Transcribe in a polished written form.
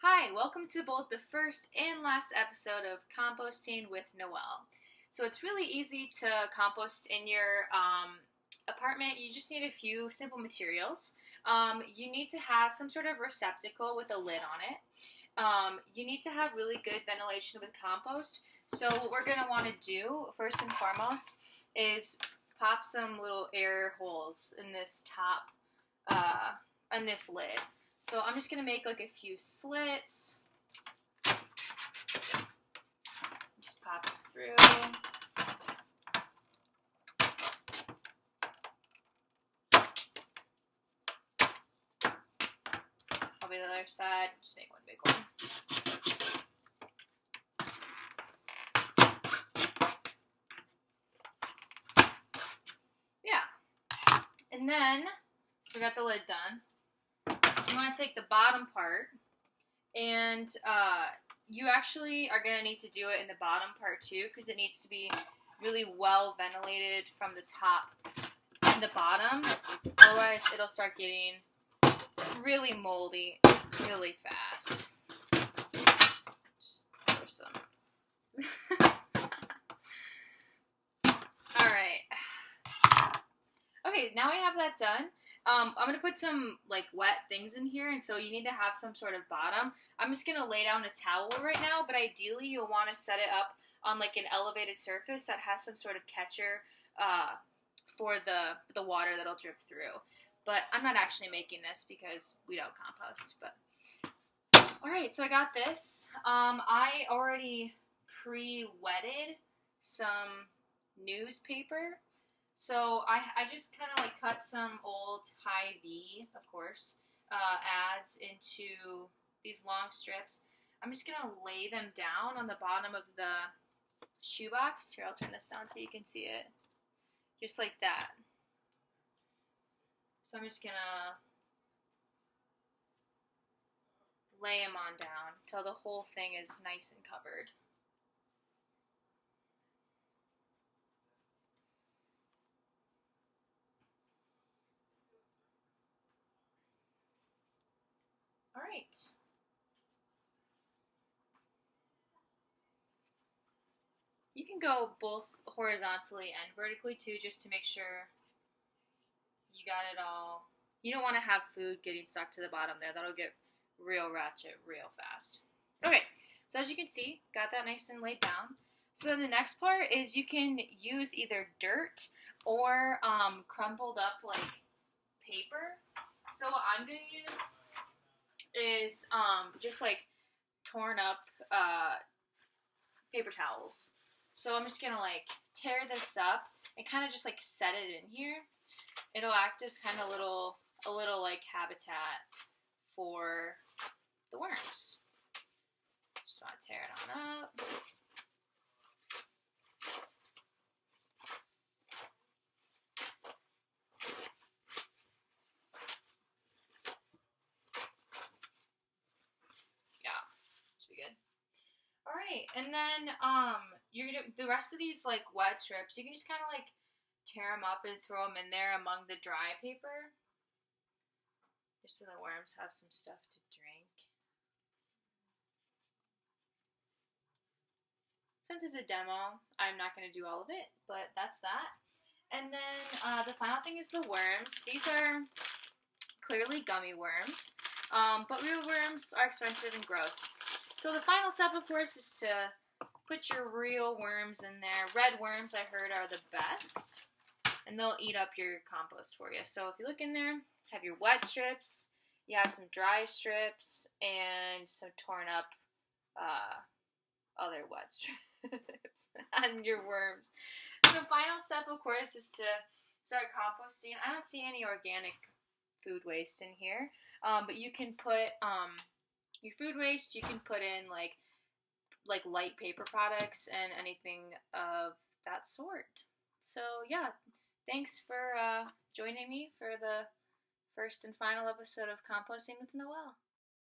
Hi, welcome to both the first and last episode of Composting with Noel. So it's really easy to compost in your apartment. You just need a few simple materials. You need to have some sort of receptacle with a lid on it. You need to have really good ventilation with compost. So what we're going to want to do first and foremost is pop some little air holes in this top, on this lid. So I'm just going to make like a few slits. Just pop it through. Probably the other side. Just make one big one. Yeah. And then, so we got the lid done. You want to take the bottom part, and you actually are going to need to do it in the bottom part too, because it needs to be really well ventilated from the top and the bottom. Otherwise, it'll start getting really moldy really fast. Just throw some. Alright. Okay, now I have that done. I'm going to put some like wet things in here, and so you need to have some sort of bottom. I'm just going to lay down a towel right now, but ideally you'll want to set it up on like an elevated surface that has some sort of catcher for the water that'll drip through. But I'm not actually making this because we don't compost. But alright, so I got this. I already pre-wetted some newspaper. So I just kind of like cut some old Hy-Vee, of course, ads into these long strips. I'm just going to lay them down on the bottom of the shoebox. Here, I'll turn this down so you can see it. Just like that. So I'm just going to lay them on down until the whole thing is nice and covered. All right. You can go both horizontally and vertically too, just to make sure you got it all. You don't want to have food getting stuck to the bottom there. That'll get real ratchet real fast. Okay, so as you can see, got that nice and laid down. So then the next part is you can use either dirt or crumpled up like paper. So what I'm going to use is just like torn up paper towels. So I'm just going to like tear this up and kind of just like set it in here. It'll act as kind of a little like habitat for the worms. Just want to tear it on up. Yeah, should be good. All right, and then you're gonna the rest of these like wet strips. You can just kind of like tear them up and throw them in there among the dry paper, just so the worms have some stuff to drink. Since it's a demo, I'm not going to do all of it, but that's that. And then the final thing is the worms. These are clearly gummy worms, but real worms are expensive and gross. So the final step, of course, is to put your real worms in there. Red worms, I heard, are the best, and they'll eat up your compost for you. So if you look in there, have your wet strips, you have some dry strips, and some torn up other wet strips on your worms. So the final step, of course, is to start composting. I don't see any organic food waste in here, but you can put your food waste. You can put in like light paper products and anything of that sort. So yeah, thanks for joining me for the first and final episode of Composting with Noel.